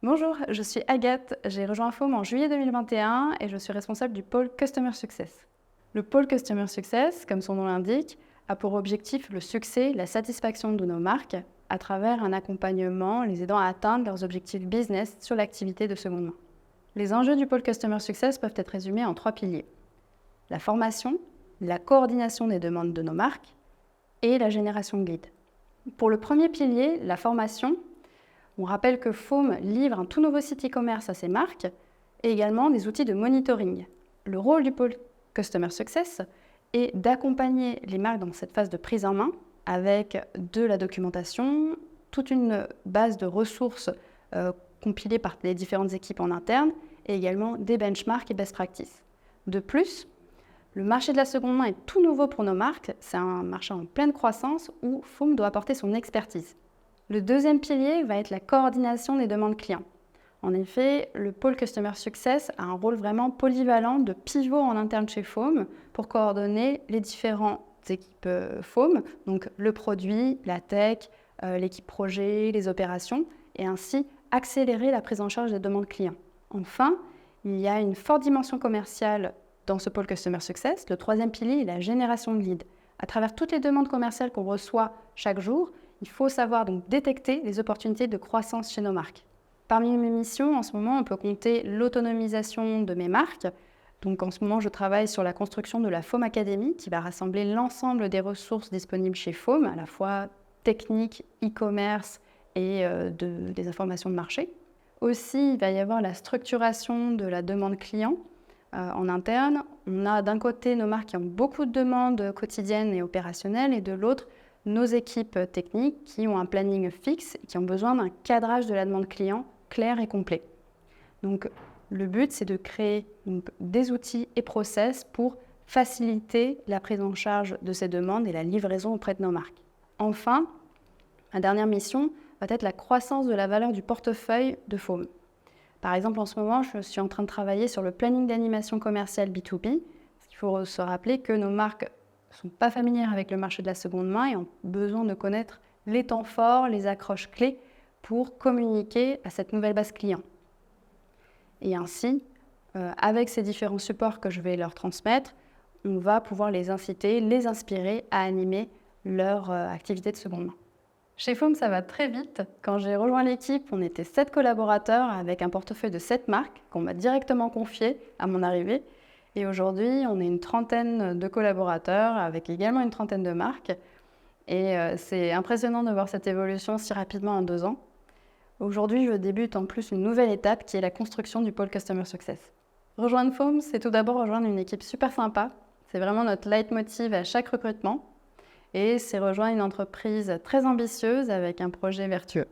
Bonjour, je suis Agathe, j'ai rejoint FOM en juillet 2021 et je suis responsable du pôle Customer Success. Le pôle Customer Success, comme son nom l'indique, a pour objectif le succès, la satisfaction de nos marques à travers un accompagnement les aidant à atteindre leurs objectifs business sur l'activité de seconde main. Les enjeux du pôle Customer Success peuvent être résumés en 3 piliers. La formation, la coordination des demandes de nos marques et la génération de leads. Pour le premier pilier, la formation, on rappelle que FOM livre un tout nouveau site e-commerce à ses marques et également des outils de monitoring. Le rôle du pôle Customer Success est d'accompagner les marques dans cette phase de prise en main avec de la documentation, toute une base de ressources compilées par les différentes équipes en interne et également des benchmarks et best practices. De plus, le marché de la seconde main est tout nouveau pour nos marques. C'est un marché en pleine croissance où FOM doit apporter son expertise. Le deuxième pilier va être la coordination des demandes clients. En effet, le pôle Customer Success a un rôle vraiment polyvalent de pivot en interne chez FOM pour coordonner les différentes équipes FOM, donc le produit, la tech, l'équipe projet, les opérations, et ainsi accélérer la prise en charge des demandes clients. Enfin, il y a une forte dimension commerciale dans ce pôle Customer Success. Le troisième pilier est la génération de leads. À travers toutes les demandes commerciales qu'on reçoit chaque jour, il faut savoir donc détecter les opportunités de croissance chez nos marques. Parmi mes missions, en ce moment, on peut compter l'autonomisation de mes marques. Donc en ce moment, je travaille sur la construction de la FOM Academy qui va rassembler l'ensemble des ressources disponibles chez FOM, à la fois techniques, e-commerce et des informations de marché. Aussi, il va y avoir la structuration de la demande client en interne. On a d'un côté nos marques qui ont beaucoup de demandes quotidiennes et opérationnelles et de l'autre, nos équipes techniques qui ont un planning fixe et qui ont besoin d'un cadrage de la demande client clair et complet. Donc, le but, c'est de créer des outils et process pour faciliter la prise en charge de ces demandes et la livraison auprès de nos marques. Enfin, ma dernière mission va être la croissance de la valeur du portefeuille de FOM. Par exemple, en ce moment, je suis en train de travailler sur le planning d'animation commerciale B2B. Il faut se rappeler que nos marques ne sont pas familières avec le marché de la seconde main et ont besoin de connaître les temps forts, les accroches clés pour communiquer à cette nouvelle base client. Et ainsi, avec ces différents supports que je vais leur transmettre, on va pouvoir les inciter, les inspirer à animer leur activité de seconde main. Chez FOM, ça va très vite. Quand j'ai rejoint l'équipe, on était 7 collaborateurs avec un portefeuille de 7 marques qu'on m'a directement confié à mon arrivée. Et aujourd'hui, on est une trentaine de collaborateurs avec également une trentaine de marques. Et c'est impressionnant de voir cette évolution si rapidement en 2 ans. Aujourd'hui, je débute en plus une nouvelle étape qui est la construction du pôle Customer Success. Rejoindre FOM, c'est tout d'abord rejoindre une équipe super sympa. C'est vraiment notre leitmotiv à chaque recrutement. Et c'est rejoindre une entreprise très ambitieuse avec un projet vertueux.